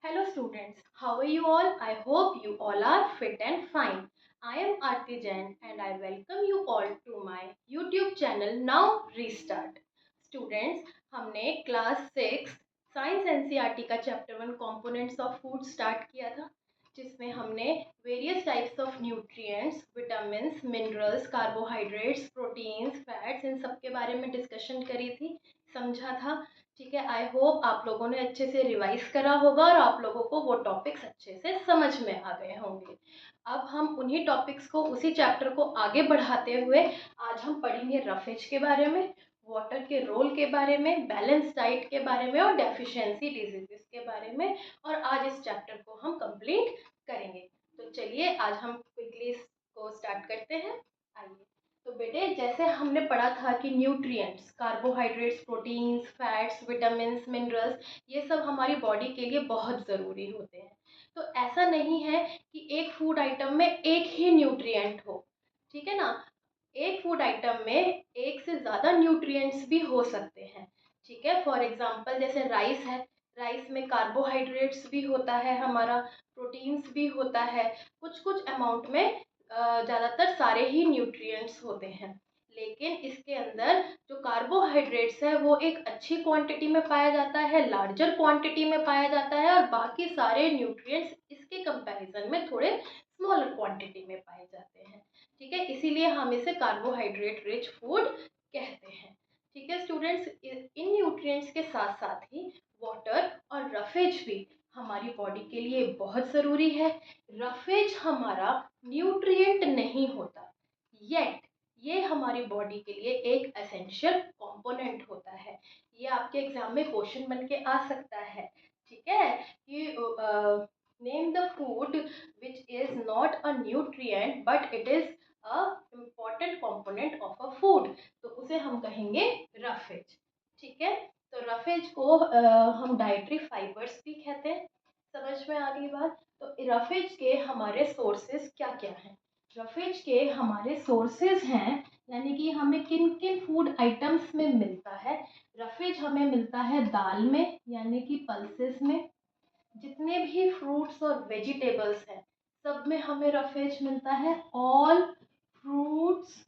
Hello students, how are you all? I hope you all are fit and fine. I am Aarti Jain and I welcome you all to my YouTube channel Now Restart. Students, हमने class 6 science NCERT का chapter 1 components of food start किया था, जिसमें हमने various types of nutrients, vitamins, minerals, carbohydrates, proteins, fats इन सब के बारे में डिस्कशन करी थी, समझा था। ठीक है, आई होप आप लोगों ने अच्छे से रिवाइज करा होगा और आप लोगों को वो टॉपिक्स अच्छे से समझ में आ गए होंगे। अब हम उन्हीं टॉपिक्स को, उसी चैप्टर को आगे बढ़ाते हुए आज हम पढ़ेंगे रफेज के बारे में, वाटर के रोल के बारे में, बैलेंस डाइट के बारे में और डेफिशिएंसी डिजीजेस के बारे में। और आज इस चैप्टर को हम कंप्लीट करेंगे। तो चलिए आज हम क्विकली इसको स्टार्ट करते हैं। आइए। तो बेटे, जैसे हमने पढ़ा था कि nutrients, carbohydrates, proteins, fats, vitamins, minerals, ये सब हमारी बॉडी के लिए बहुत ज़रूरी होते हैं। तो ऐसा नहीं है कि एक फूड आइटम में एक ही न्यूट्रिएंट हो, ठीक है ना। एक फूड आइटम में एक से ज़्यादा न्यूट्रिएंट्स भी हो सकते हैं। ठीक है, फॉर एग्जांपल जैसे राइस है, राइस में कार्बोहाइड्रेट्स भी होता है, हमारा प्रोटीन्स भी होता है, कुछ कुछ अमाउंट में, ज़्यादातर सारे ही न्यूट्रिएंट्स होते हैं। लेकिन इसके अंदर जो कार्बोहाइड्रेट्स है वो एक अच्छी क्वांटिटी में पाया जाता है, लार्जर क्वांटिटी में पाया जाता है, और बाकी सारे न्यूट्रिएंट्स इसके कंपैरिजन में थोड़े स्मॉलर क्वांटिटी में पाए जाते हैं। ठीक है, इसीलिए हम इसे कार्बोहाइड्रेट रिच फूड कहते हैं। ठीक है स्टूडेंट्स, इन न्यूट्रिएंट्स के साथ साथ ही वाटर और रफेज भी हमारी बॉडी के लिए बहुत ज़रूरी है। रफेज हमारा न्यूट्रिएंट नहीं होता, येट ये हमारी बॉडी के लिए एक एसेंशियल कंपोनेंट होता है। ये आपके एग्जाम में क्वेश्चन बन के आ सकता है। ठीक है, कि name the food which is not a nutrient but it is a important component of a food, तो उसे हम कहेंगे रफेज। ठीक है, तो रफेज को हम डाइटरी फाइबर्स भी कहते हैं। समझ में आ गई बात। तो रफेज के हमारे सोर्सेज क्या क्या हैं? रफेज के हमारे सोर्सेज हैं, यानी कि हमें किन किन फूड आइटम्स में मिलता है। रफेज हमें मिलता है दाल में, यानी कि पल्सेस में। जितने भी फ्रूट्स और वेजिटेबल्स हैं सब में हमें रफेज मिलता है। ऑल फ्रूट्स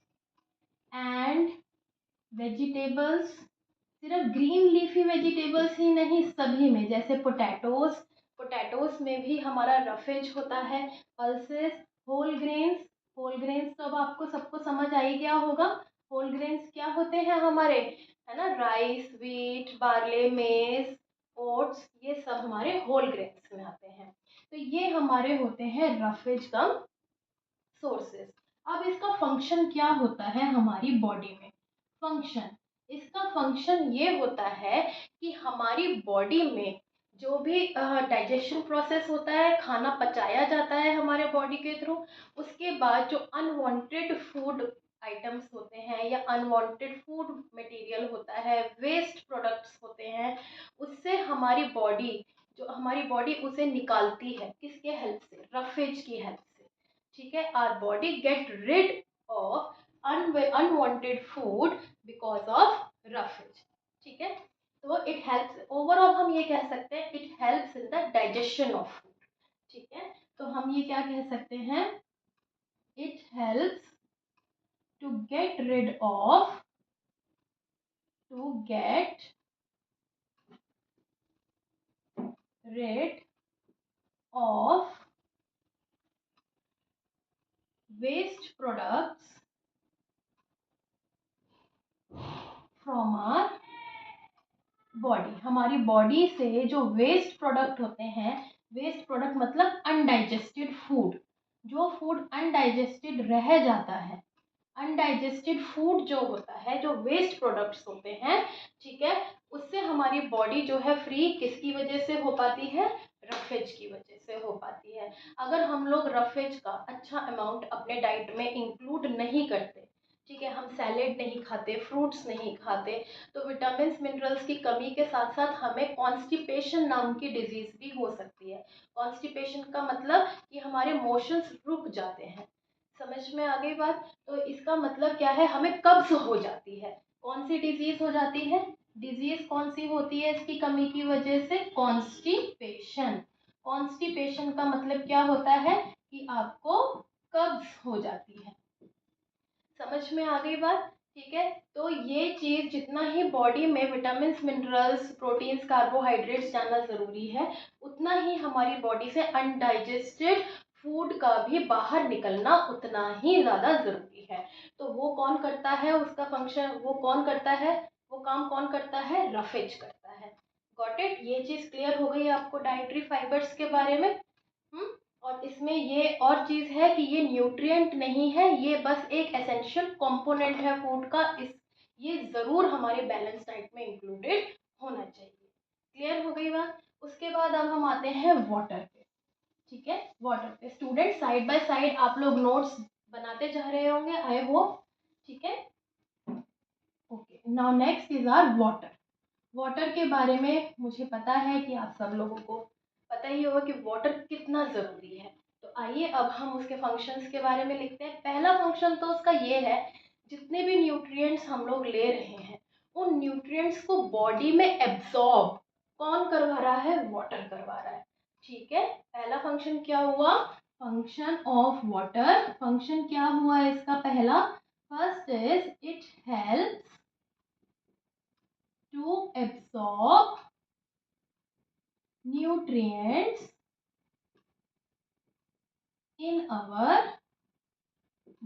एंड वेजिटेबल्स, सिर्फ ग्रीन लीफी वेजिटेबल्स ही नहीं, सभी में, जैसे पोटैटोज, पोटैटोज में भी हमारा रफेज होता है। Pulses, whole grains, whole grains तो अब आपको सबको समझ आ ही गया होगा। होल ग्रेन्स क्या होते हैं हमारे, है ना, राइस, व्हीट, बार्ले, मेज, ओट्स, ये सब हमारे होल ग्रेन्स में आते हैं। तो ये हमारे होते हैं रफेज का सोर्सेस। अब इसका फंक्शन क्या होता है हमारी बॉडी में? फंक्शन, इसका फंक्शन ये होता है कि हमारी बॉडी में जो भी डाइजेशन प्रोसेस होता है, खाना पचाया जाता है हमारे बॉडी के थ्रू, उसके बाद जो अनवांटेड फूड आइटम्स होते हैं या अनवांटेड फूड मटेरियल होता है, वेस्ट प्रोडक्ट्स होते हैं, उससे हमारी बॉडी, जो हमारी बॉडी उसे निकालती है, किसके हेल्प से? रफेज की हेल्प से। ठीक है, our body get rid of unwanted food because of roughage. ठीक है, तो इट हेल्प्स, ओवरऑल हम ये कह सकते हैं it helps in the digestion of food. ठीक है, तो हम ये क्या कह सकते हैं, it helps to get rid of, to get rid of waste products from our body. हमारी बॉडी से जो वेस्ट प्रोडक्ट होते हैं, वेस्ट प्रोडक्ट मतलब अनडाइजेस्टेड फूड, जो फूड अनडाइजेस्टेड रह जाता है, अनडाइजेस्टेड फूड जो होता है, जो वेस्ट प्रोडक्ट्स होते हैं, ठीक है, उससे हमारी बॉडी जो है फ्री किसकी वजह से हो पाती है? रफेज की वजह से हो पाती है। अगर हम लोग रफेज का अच्छा अमाउंट अपने डाइट में इंक्लूड नहीं करते, ठीक है, हम सैलेड नहीं खाते, फ्रूट्स नहीं खाते, तो विटामिन मिनरल्स की कमी के साथ साथ हमें कॉन्स्टिपेशन नाम की डिजीज भी हो सकती है। कॉन्स्टिपेशन का मतलब कि हमारे मोशंस रुक जाते हैं। समझ में आ गई बात? तो इसका मतलब क्या है, हमें कब्ज हो जाती है। कौन सी डिजीज हो जाती है? डिजीज कौन सी होती है इसकी कमी की वजह से? कॉन्स्टिपेशन। कॉन्स्टिपेशन का मतलब क्या होता है कि आपको कब्ज हो जाती है। समझ में आ गई बात? ठीक है, तो ये चीज़ जितना ही बॉडी में विटामिन मिनरल्स प्रोटीन्स कार्बोहाइड्रेट्स जाना ज़रूरी है, उतना ही हमारी बॉडी से अनडाइजेस्टेड फूड का भी बाहर निकलना उतना ही ज़्यादा ज़रूरी है। तो वो कौन करता है, उसका फंक्शन वो कौन करता है, वो काम कौन करता है, रफेज करता है। Got it? ये चीज़ क्लियर हो गई आपको डाइटरी फाइबर्स के बारे में। और इसमें ये और चीज़ है कि ये न्यूट्रिएंट नहीं है, ये बस एक एसेंशियल कंपोनेंट है फूड का। इस ये ज़रूर हमारे बैलेंस डाइट में इंक्लूडेड होना चाहिए। क्लियर हो गई बात? उसके बाद अब हम आते हैं वाटर पे। ठीक है, वाटर पे स्टूडेंट साइड बाय साइड आप लोग नोट्स बनाते जा रहे होंगे, आई होप। ठीक है, okay, now next is our water. Water के बारे में मुझे पता है कि आप सब लोगों को पता ही होगा कि वाटर कितना ज़रूरी है। तो आइए अब हम उसके फंक्शंस के बारे में लिखते हैं। पहला फंक्शन तो उसका ये है, जितने भी न्यूट्रिएंट्स हम लोग ले रहे हैं उन न्यूट्रिएंट्स को बॉडी में एब्जॉर्ब कौन करवा रहा है, वाटर करवा रहा है। ठीक है, पहला फंक्शन क्या हुआ, फंक्शन ऑफ वाटर। फंक्शन क्या हुआ इसका पहला, first is it helps to absorb nutrients in our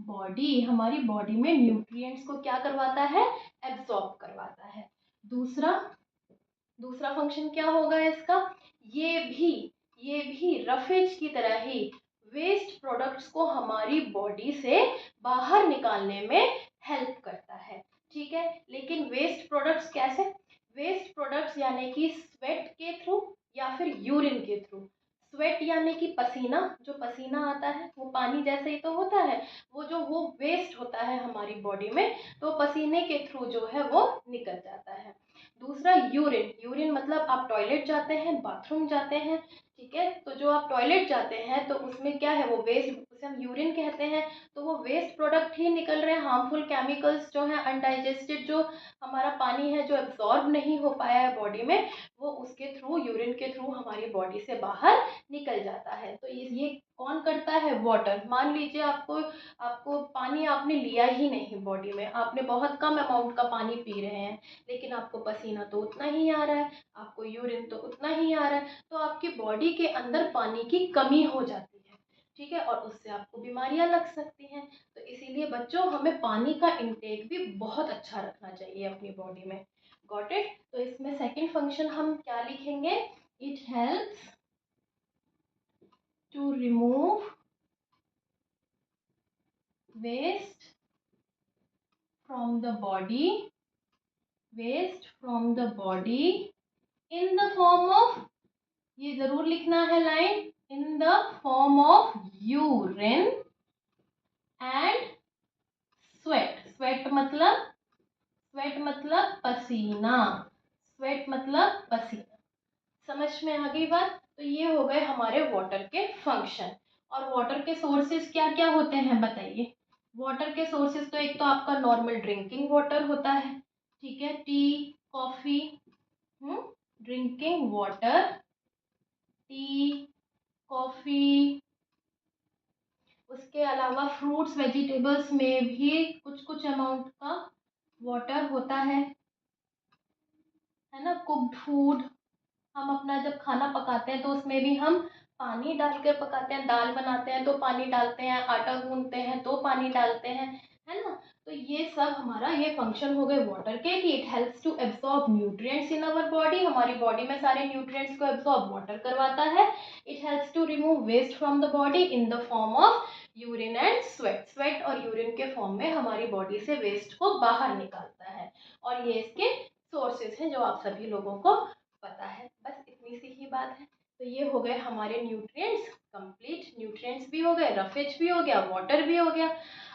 body। हमारी बॉडी में न्यूट्रिएंट्स को क्या करवाता है, एब्जॉर्ब करवाता है। दूसरा फंक्शन क्या होगा इसका, ये भी रफेज की तरह ही वेस्ट प्रोडक्ट्स को हमारी बॉडी से बाहर निकालने में हेल्प करता है। ठीक है, लेकिन वेस्ट प्रोडक्ट्स कैसे, वेस्ट प्रोडक्ट्स यानी कि स्वेट के थ्रू या फिर यूरिन के थ्रू। स्वेट यानी कि पसीना, जो पसीना आता है वो पानी जैसे ही तो होता है, वो वेस्ट होता है हमारी बॉडी में, तो पसीने के थ्रू जो है वो निकल जाता है। दूसरा यूरिन, यूरिन मतलब आप टॉयलेट जाते हैं, बाथरूम जाते हैं। ठीक है, तो जो आप टॉयलेट जाते हैं तो उसमें क्या है, वो वेस्ट, उसे हम यूरिन कहते हैं। तो वो वेस्ट प्रोडक्ट ही निकल रहे हैं, हार्मफुल केमिकल्स जो है अनडाइजेस्टेड, जो हमारा पानी है जो एब्जॉर्ब नहीं हो पाया है बॉडी में, वो उसके थ्रू, यूरिन के थ्रू हमारी बॉडी से बाहर निकल जाता है। तो ये कौन करता है, वाटर। मान लीजिए आपको आपको पानी आपने लिया ही नहीं बॉडी में, आपने बहुत कम अमाउंट का पानी पी रहे हैं, लेकिन आपको पसीना तो उतना ही आ रहा है, आपको यूरिन तो उतना ही आ रहा है, तो आपकी बॉडी के अंदर पानी की कमी हो जाती है। ठीक है, और उससे आपको बीमारियां लग सकती हैं। तो इसीलिए बच्चों हमें पानी का इंटेक भी बहुत अच्छा रखना चाहिए अपनी बॉडी में। Got it? तो इसमें सेकंड फंक्शन हम क्या लिखेंगे, it helps to remove waste from the body, waste from the body in the form of, ये जरूर लिखना है line, in the form of urine and sweat। sweat मतलब पसीना, sweat मतलब पसीना। समझ में आ गई बात? तो ये हो गए हमारे वाटर के फंक्शन। और वाटर के सोर्सेज क्या क्या होते हैं बताइए। वाटर के सोर्सेज तो एक तो आपका नॉर्मल ड्रिंकिंग वाटर होता है, ठीक है, T, coffee, drinking water, T, coffee. उसके अलावा फ्रूट्स वेजिटेबल्स में भी कुछ कुछ अमाउंट का वाटर होता है ना। कुक्ड फूड, हम अपना जब खाना पकाते हैं तो उसमें भी हम पानी डालकर पकाते हैं, दाल बनाते हैं तो पानी डालते हैं, आटा गूंथते हैं तो पानी डालते हैं, है ना। तो ये सब हमारा ये फंक्शन हो गए वाटर के, कि it helps to absorb nutrients in our body. हमारी बॉडी में सारे न्यूट्रिएंट्स को एब्जॉर्ब वाटर करवाता है। It helps to remove waste from the body in the form of urine and sweat. Sweat और यूरिन के फॉर्म में हमारी बॉडी से वेस्ट को बाहर निकालता है। और ये इसके सोर्सेज हैं जो आप सभी लोगों को पता है। बस इतनी सी ही बात है। तो ये हो गए हमारे न्यूट्रिएंट्स, कंप्लीट न्यूट्रिएंट्स भी हो गए, रफेज भी हो गया, वाटर भी हो गया।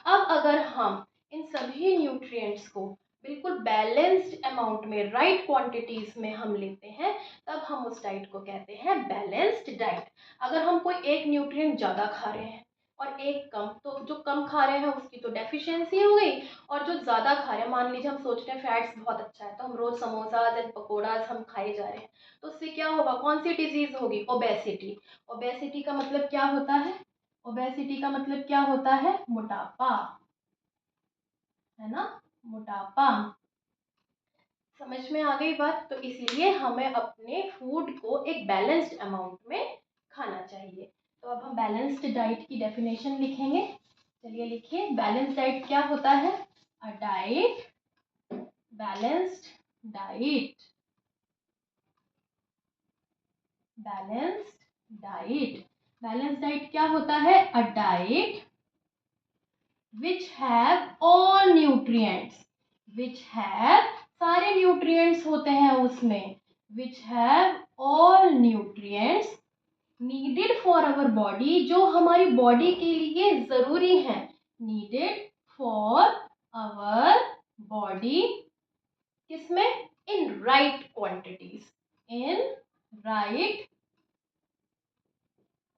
अब अगर हम इन सभी न्यूट्रिएंट्स को बिल्कुल बैलेंस्ड अमाउंट में, राइट क्वांटिटीज में हम लेते हैं, तब हम उस डाइट को कहते हैं बैलेंस्ड डाइट। अगर हम कोई एक न्यूट्रिएंट ज़्यादा खा रहे हैं, और एक कम, तो जो कम खा रहे हैं उसकी तो डेफिशिएंसी हो गई, और जो ज़्यादा खा रहे हैं, मान लीजिए हम सोच रहे हैं फैट्स बहुत अच्छा है तो हम रोज़ समोसाज एंड पकौड़ाज हम खाए जा रहे हैं, तो उससे क्या होगा, कौन सी डिजीज़ होगी, ओबेसिटी। ओबेसिटी का मतलब क्या होता है, ओबेसिटी का मतलब क्या होता है, मोटापा, है ना, मोटापा। समझ में आ गई बात। तो इसीलिए हमें अपने फूड को एक बैलेंस्ड अमाउंट में खाना चाहिए। तो अब हम बैलेंस्ड डाइट की डेफिनेशन लिखेंगे। चलिए लिखिए, बैलेंस्ड डाइट क्या होता है, a diet, balanced diet, balanced diet, balanced diet क्या होता है, a diet which have all nutrients, which have, सारे न्यूट्रिएंट्स होते हैं उसमें, which have all nutrients needed for our body, जो हमारी बॉडी के लिए ज़रूरी हैं, needed for our body, किसमें, in right quantities, in right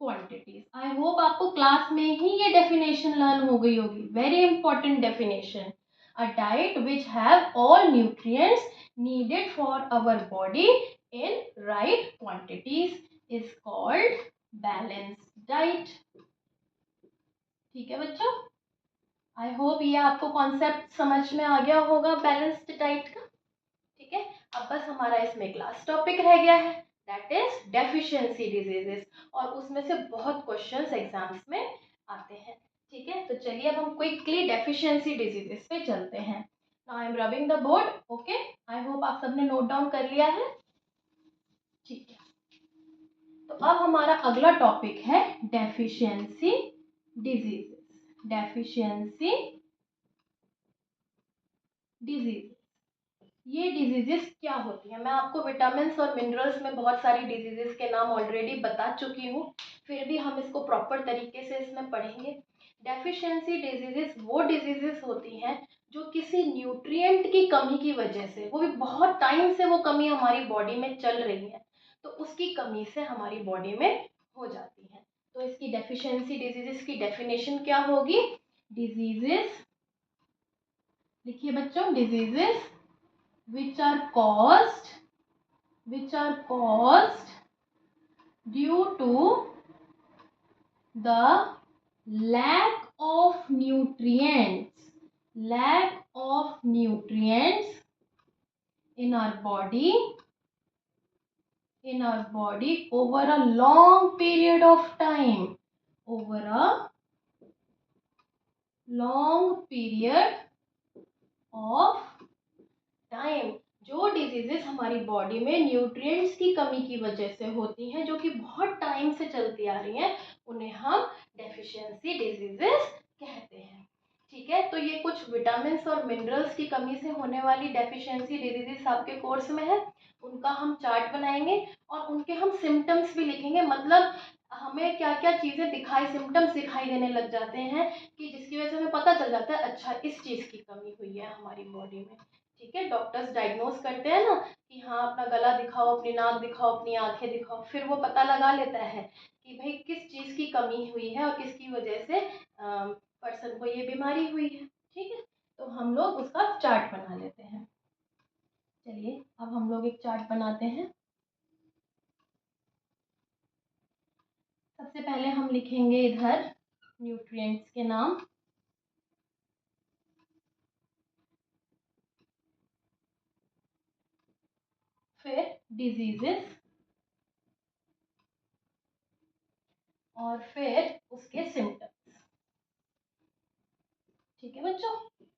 quantities. I hope आपको क्लास में ही ये डेफिनेशन लर्न हो गई होगी, very important definition. A diet which have all nutrients needed for our body in right quantities is called balanced diet. ठीक है बच्चों, आई होप ये आपको कॉन्सेप्ट समझ में आ गया होगा बैलेंस्ड डाइट का। ठीक है, अब बस हमारा इसमें क्लास टॉपिक रह गया है, दैट इज डेफिशिएंसी डिजीजेस, और उसमें से बहुत क्वेश्चंस एग्जाम्स में आते हैं। ठीक है, तो चलिए अब हम क्विकली डेफिशिएंसी डिजीजेस पे चलते हैं। Now I am rubbing the board, okay, I hope आप सबने नोट डाउन कर लिया है। ठीक है, तो अब हमारा अगला टॉपिक है डेफिशिएंसी डिजीजेस, डेफिशिएंसी डिजीज। ये डिजीजेस क्या होती हैं, मैं आपको विटामिन्स और मिनरल्स में बहुत सारी डिजीजेस के नाम ऑलरेडी बता चुकी हूँ, फिर भी हम इसको प्रॉपर तरीके से इसमें पढ़ेंगे। डेफिशिएंसी डिजीजेस वो डिजीजेस होती हैं जो किसी न्यूट्रिएंट की कमी की वजह से, वो भी बहुत टाइम से वो कमी हमारी बॉडी में चल रही है, तो उसकी कमी से हमारी बॉडी में हो जाती है। तो इसकी डेफिशिएंसी डिजीजेस की डेफिनेशन क्या होगी, डिजीजेस, लिखिए बच्चों, diseases which are caused due to the lack of nutrients, in our body, over a long period of time, over a long period of time. जो डिजीजेस हमारी बॉडी में nutrients की कमी की वजह से होती हैं, जो कि बहुत टाइम से चलती आ रही हैं, उन्हें हम डेफिशिएंसी डिजीजेस कहते हैं। ठीक है, तो ये कुछ विटामिन्स और मिनरल्स की कमी से होने वाली डेफिशिएंसी डिजीजेस आपके कोर्स में है, उनका हम चार्ट बनाएंगे और उनके हम सिम्टम्स भी लिखेंगे, मतलब हमें क्या क्या चीज़ें सिम्टम्स दिखाई देने लग जाते हैं कि जिसकी वजह से हमें पता चल जाता है अच्छा इस चीज़ की कमी हुई है हमारी बॉडी में। ठीक है, डॉक्टर्स डायग्नोज करते हैं ना कि हाँ अपना गला दिखाओ, अपनी नाक दिखाओ, अपनी आंखें दिखाओ, फिर वो पता लगा लेता है कि भाई किस चीज़ की कमी हुई है और किसकी वजह से पर्सन को ये बीमारी हुई है। ठीक है, तो हम लोग उसका चार्ट बना लेते हैं। चलिए अब हम लोग एक चार्ट बनाते हैं। सबसे पहले हम लिखेंगे इधर न्यूट्रिएंट्स के नाम, फिर डिजीजेस, और फिर उसके सिम्टम्स। ठीक है बच्चों,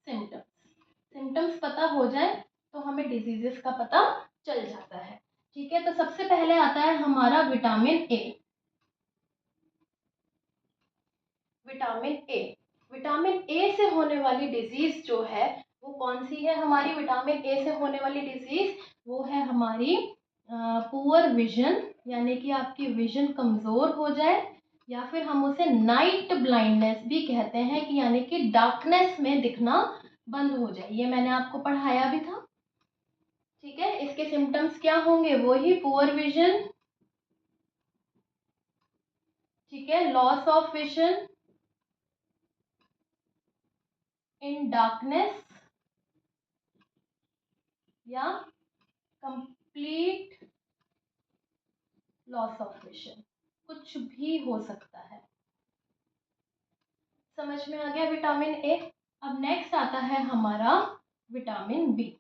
सिम्टम्स पता हो जाए तो हमें डिजीजेस का पता चल जाता है। ठीक है, तो सबसे पहले आता है हमारा vitamin A. Vitamin A, vitamin A से होने वाली डिजीज जो है वो कौन सी है हमारी, विटामिन ए से होने वाली डिजीज वो है हमारी पुअर विजन, यानी कि आपकी विजन कमज़ोर हो जाए, या फिर हम उसे नाइट ब्लाइंडनेस भी कहते हैं कि यानी कि डार्कनेस में दिखना बंद हो जाए, ये मैंने आपको पढ़ाया भी था। ठीक है, इसके सिम्टम्स क्या होंगे, वो ही पुअर विजन, ठीक है, loss of vision, in darkness या कंप्लीट लॉस ऑफ विजन, कुछ भी हो सकता है। समझ में आ गया विटामिन ए। अब नेक्स्ट आता है हमारा विटामिन बी।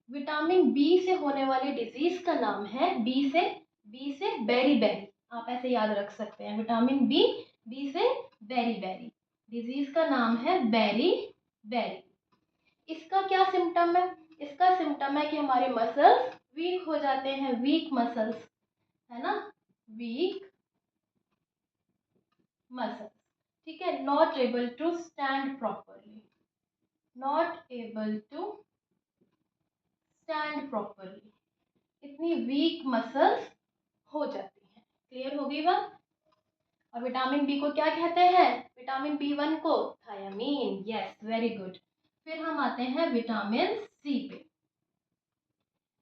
विटामिन बी से होने वाली डिजीज का नाम है बी से बेरी बेरी। आप ऐसे याद रख सकते हैं, विटामिन बी, बी से बेरी बेरी, डिजीज का नाम है बेरी बेरी। इसका क्या सिम्टम है? इसका सिम्टम है कि हमारे मसल्स वीक हो जाते हैं, वीक मसल्स, है ना, वीक मसल्स, ठीक है। Not able to stand properly, not able to stand properly, इतनी वीक मसल्स हो जाती हैं। क्लियर होगी बात? और विटामिन बी को क्या कहते हैं? विटामिन बी1 को थायामीन। Yes, very good. फिर हम आते हैं विटामिन सी पे।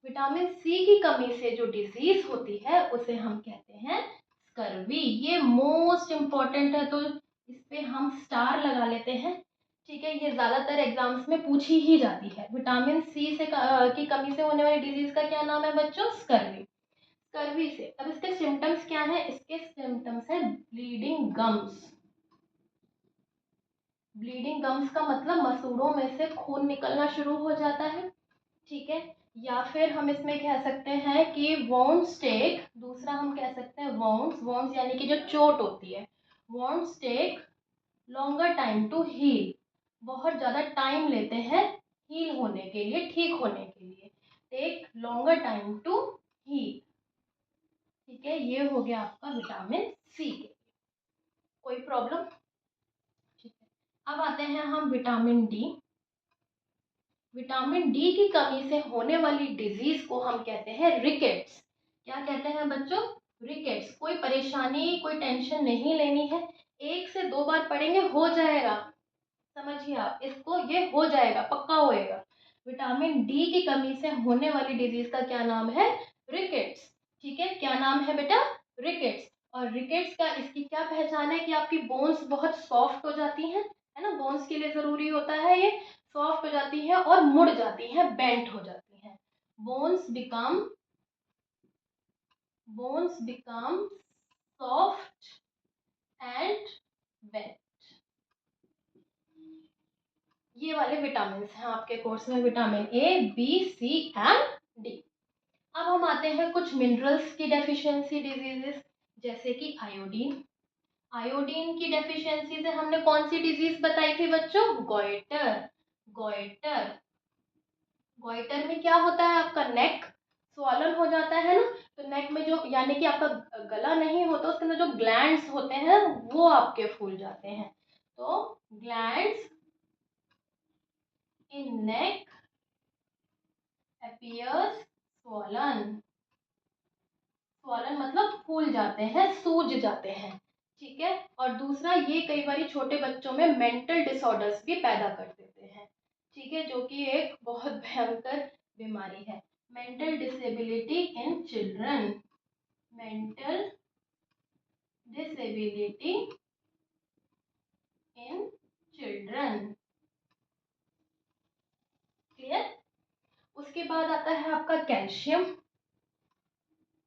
विटामिन सी की कमी से जो डिजीज होती है उसे हम कहते हैं स्कर्वी। ये मोस्ट इम्पॉर्टेंट है, तो इस पे हम स्टार लगा लेते हैं, ठीक है। ये ज्यादातर एग्जाम्स में पूछी ही जाती है। विटामिन सी से की कमी से होने वाली डिजीज का क्या नाम है बच्चों? स्कर्वी। स्कर्वी से अब इसके सिम्टम्स क्या है? इसके सिम्टम्स है ब्लीडिंग गम्स। ब्लीडिंग गम्स का मतलब मसूड़ों में से खून निकलना शुरू हो जाता है, ठीक है। या फिर हम इसमें कह सकते हैं कि वॉन्ड्स टेक, दूसरा हम कह सकते हैं वॉन्ड्स, वॉन्ड्स यानी कि जो चोट होती है, wounds take longer time to heal, बहुत ज़्यादा टाइम लेते हैं हील होने के लिए, ठीक होने के लिए, take longer time to heal, ठीक है। ये हो गया आपका विटामिन सी के। कोई प्रॉब्लम? ठीक है। अब आते हैं हम विटामिन डी। विटामिन डी की कमी से होने वाली डिजीज को हम कहते हैं रिकेट्स। क्या कहते हैं बच्चों? रिकेट्स। कोई परेशानी, कोई टेंशन नहीं लेनी है, 1 से 2 बार पढ़ेंगे हो जाएगा, समझिए आप इसको, ये हो जाएगा, पक्का होएगा। विटामिन डी की कमी से होने वाली डिजीज का क्या नाम है? रिकेट्स, ठीक है। क्या नाम है बेटा? रिकेट्स। और रिकेट्स का इसकी क्या पहचान है कि आपकी बोन्स बहुत सॉफ्ट हो जाती हैं, है ना, बोन्स के लिए जरूरी होता है ये, सॉफ्ट हो जाती है और मुड़ जाती है, बेंट हो जाती है। Bones become soft and bent. ये वाले विटामिन हैं आपके कोर्स में, vitamin A, B, C and D. अब हम आते हैं कुछ मिनरल्स की डेफिशिएंसी डिजीजेस, जैसे कि आयोडीन। आयोडीन की डेफिशिएंसी से हमने कौन सी डिजीज बताई थी बच्चों? गोइटर। गोइटर, गोइटर में क्या होता है? आपका नेक स्वॉलन हो जाता है ना, तो नेक में जो, यानी कि आपका गला नहीं होता, उसके अंदर जो ग्लैंड्स होते हैं वो आपके फूल जाते हैं। तो ग्लैंड्स इन नेक appears swollen। स्वॉलन मतलब फूल जाते हैं, सूज जाते हैं, ठीक है। और दूसरा, ये कई बार छोटे बच्चों में मेंटल डिसऑर्डर्स भी पैदा कर देते हैं, ठीक है, जो कि एक बहुत भयंकर बीमारी है। Mental disability in children, mental disability in children, clear. उसके बाद आता है आपका कैल्शियम,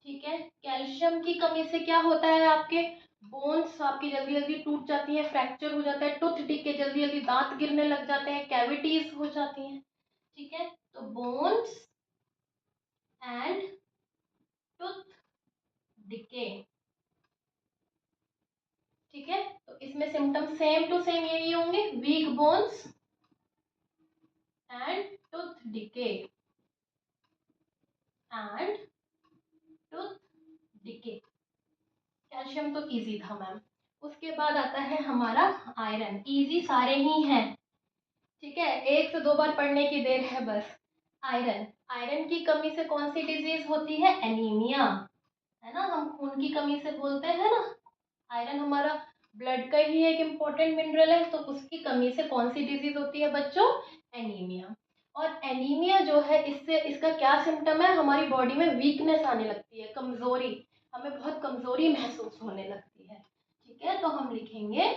ठीक है। कैल्शियम की कमी से क्या होता है? आपके बोन्स आपकी जल्दी जल्दी टूट जाती है, फ्रैक्चर हो जाता है, टूथ डिके, जल्दी जल्दी दांत गिरने लग जाते हैं, कैविटीज हो जाती हैं, ठीक है। तो बोन्स एंड टूथ डिके, ठीक है। तो इसमें सिम्टम सेम टू सेम यही होंगे, weak bones and tooth decay and tooth decay. Calcium तो इजी था मैम। उसके बाद आता है हमारा आयरन। इजी सारे ही हैं, ठीक है, 1 से 2 बार पढ़ने की देर है बस। आयरन, आयरन की कमी से कौन सी डिजीज होती है? एनीमिया, है ना, हम खून की कमी से बोलते हैं ना। आयरन हमारा ब्लड का ही एक इम्पोर्टेंट मिनरल है, तो उसकी कमी से कौन सी डिजीज होती है बच्चों? एनीमिया। और एनीमिया जो है, इससे इसका क्या सिम्टम है? हमारी बॉडी में वीकनेस आने लगती है, कमजोरी, हमें बहुत कमजोरी महसूस होने लगती है, ठीक है। तो हम लिखेंगे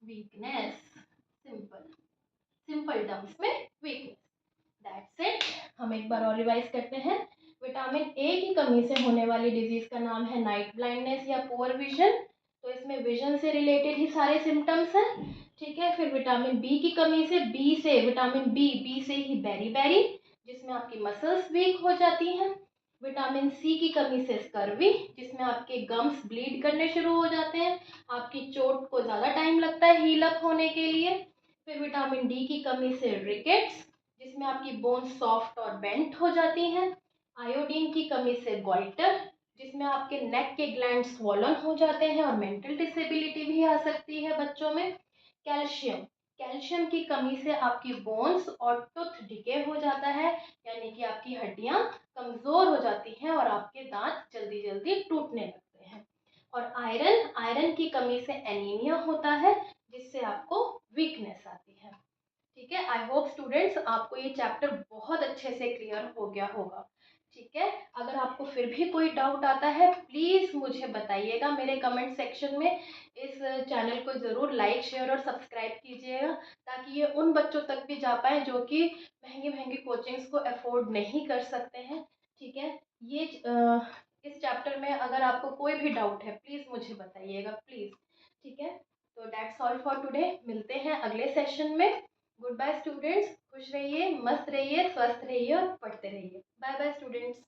वीकनेस, सिंपल सिंपल टर्म्स में वीकनेस। That's it. हम एक बार और रिवाइज करते हैं। विटामिन ए की कमी से होने वाली डिजीज का नाम है नाइट ब्लाइंडनेस या पुअर विजन। तो इसमें विजन से रिलेटेड ही सारे सिम्टम्स हैं। ठीक है, फिर विटामिन बी की कमी से, विटामिन बी से ही बेरी जिसमें आपकी मसल्स वीक हो जाती हैं। विटामिन सी की कमी से स्कर्वी, जिसमें आपके गम्स ब्लीड करने शुरू हो जाते हैं, आपकी चोट को ज़्यादा टाइम लगता है हील अप होने के लिए। फिर विटामिन डी की कमी से रिकेट्स, जिसमें आपकी बोन्स सॉफ्ट और बेंट हो जाती हैं। आयोडीन की कमी से गॉइटर, जिसमें आपके नेक के ग्लैंड स्वॉलन हो जाते हैं और मेंटल डिसेबिलिटी भी आ सकती है बच्चों में। कैल्शियम, कैल्शियम की कमी से आपकी बोन्स और टूथ डिके हो जाता है, यानी कि आपकी हड्डियां कमजोर हो जाती हैं और आपके दांत जल्दी जल्दी टूटने लगते हैं। और आयरन, आयरन की कमी से एनीमिया होता है, जिससे आपको वीकनेस आती है। ठीक है, आई होप स्टूडेंट्स आपको ये चैप्टर बहुत अच्छे से क्लियर हो गया होगा। ठीक है, अगर आपको फिर भी कोई डाउट आता है प्लीज़ मुझे बताइएगा मेरे कमेंट सेक्शन में। इस चैनल को ज़रूर लाइक शेयर और सब्सक्राइब कीजिएगा, ताकि ये उन बच्चों तक भी जा पाए जो कि महंगी महंगी कोचिंग्स को अफोर्ड नहीं कर सकते हैं। ठीक है, ये इस चैप्टर में अगर आपको कोई भी डाउट है प्लीज़ मुझे बताइएगा, प्लीज़। ठीक है, तो दैट्स ऑल फॉर टुडे। मिलते हैं अगले सेशन में। गुड बाय स्टूडेंट्स, खुश रहिए, मस्त रहिए, स्वस्थ रहिए और पढ़ते रहिए। Bye bye students.